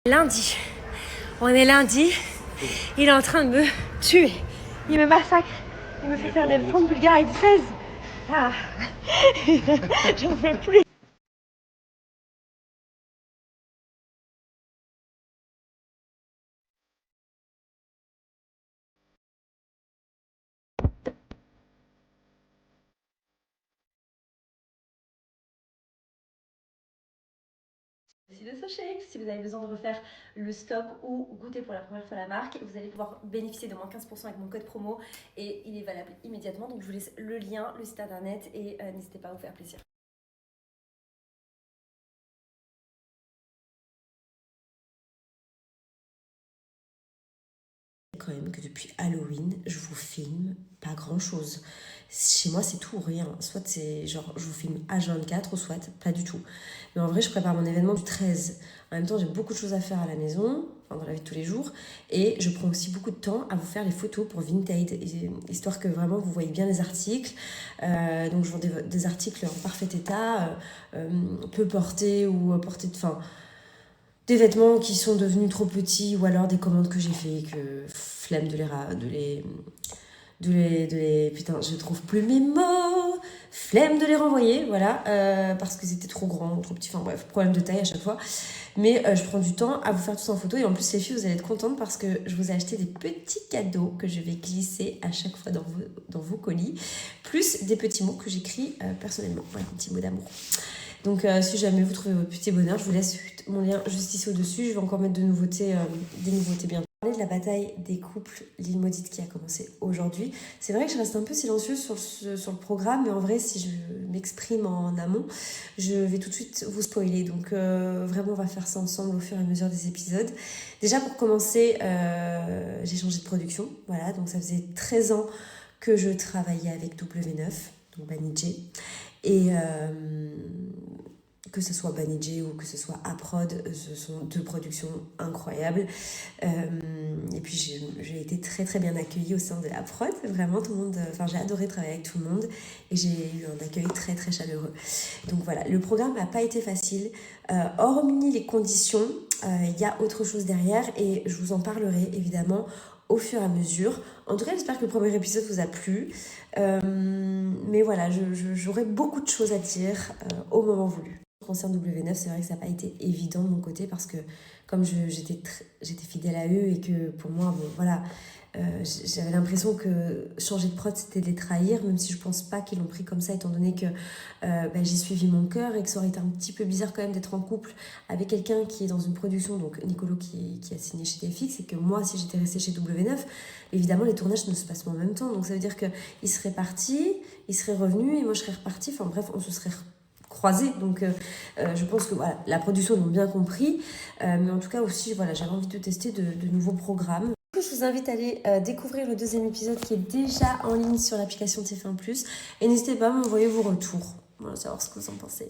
Lundi, on est lundi, il est en train de me tuer, il me massacre, il me fait faire des leçons de bulgare et de 16. Ah. J'en peux plus. De Sochec, si vous avez besoin de refaire le stock ou goûter pour la première fois la marque, vous allez pouvoir bénéficier de moins 15% avec mon code promo et il est valable immédiatement. Donc je vous laisse le lien, le site internet et n'hésitez pas à vous faire plaisir. Quand même que depuis Halloween, je vous filme pas grand chose. Chez moi, c'est tout ou rien. Soit c'est genre, je vous filme H24 ou soit pas du tout. Mais en vrai, je prépare mon événement du 13. En même temps, j'ai beaucoup de choses à faire à la maison, dans la vie de tous les jours. Et je prends aussi beaucoup de temps à vous faire les photos pour Vinted, histoire que vraiment vous voyez bien les articles. Donc, je vends des articles en parfait état, peu portés ou portés de... Enfin, des vêtements qui sont devenus trop petits ou alors des commandes que j'ai fait que flemme de les putain, je trouve plus mes mots, flemme de les renvoyer, voilà, parce que c'était trop grand, trop petit, enfin bref, problème de taille à chaque fois. Mais je prends du temps à vous faire tout ça en photo et en plus les filles, vous allez être contentes parce que je vous ai acheté des petits cadeaux que je vais glisser à chaque fois dans vos colis, plus des petits mots que j'écris personnellement, voilà, un petit mot d'amour. Donc si jamais vous trouvez votre petit bonheur, je vous laisse mon lien juste ici au-dessus. Je vais encore mettre des nouveautés bientôt. Parler de la bataille des couples, l'île maudite qui a commencé aujourd'hui. C'est vrai que je reste un peu silencieuse sur le programme, mais en vrai, si je m'exprime en amont, je vais tout de suite vous spoiler. Donc vraiment, on va faire ça ensemble au fur et à mesure des épisodes. Déjà, pour commencer, j'ai changé de production. Voilà, donc ça faisait 13 ans que je travaillais avec W9, donc Banijé. Et que ce soit Banijé ou que ce soit Aprod, ce sont deux productions incroyables. Et puis j'ai été très très bien accueillie au sein de Aprod. Vraiment tout le monde, j'ai adoré travailler avec tout le monde et j'ai eu un accueil très très chaleureux. Donc voilà, le programme n'a pas été facile. Hormis les conditions, il y a autre chose derrière et je vous en parlerai évidemment au fur et à mesure. En tout cas, j'espère que le premier épisode vous a plu. Mais voilà, j'aurai beaucoup de choses à dire au moment voulu. Concernant W9, c'est vrai que ça n'a pas été évident de mon côté parce que comme j'étais fidèle à eux et que pour moi, bon voilà, j'avais l'impression que changer de prod c'était de les trahir, même si je pense pas qu'ils l'ont pris comme ça étant donné que j'ai suivi mon cœur et que ça aurait été un petit peu bizarre quand même d'être en couple avec quelqu'un qui est dans une production, donc Nicolo qui a signé chez TFX, et que moi si j'étais restée chez W9, évidemment les tournages ne se passent pas en même temps, donc ça veut dire qu'il serait parti, il serait revenu et moi je serais repartie, enfin bref on se serait croisés. Donc je pense que voilà, la production l'ont bien compris, mais en tout cas aussi voilà, j'avais envie de tester de nouveaux programmes. Je vous invite à aller découvrir le deuxième épisode qui est déjà en ligne sur l'application TF1+, et n'hésitez pas à m'envoyer vos retours, voilà, savoir ce que vous en pensez.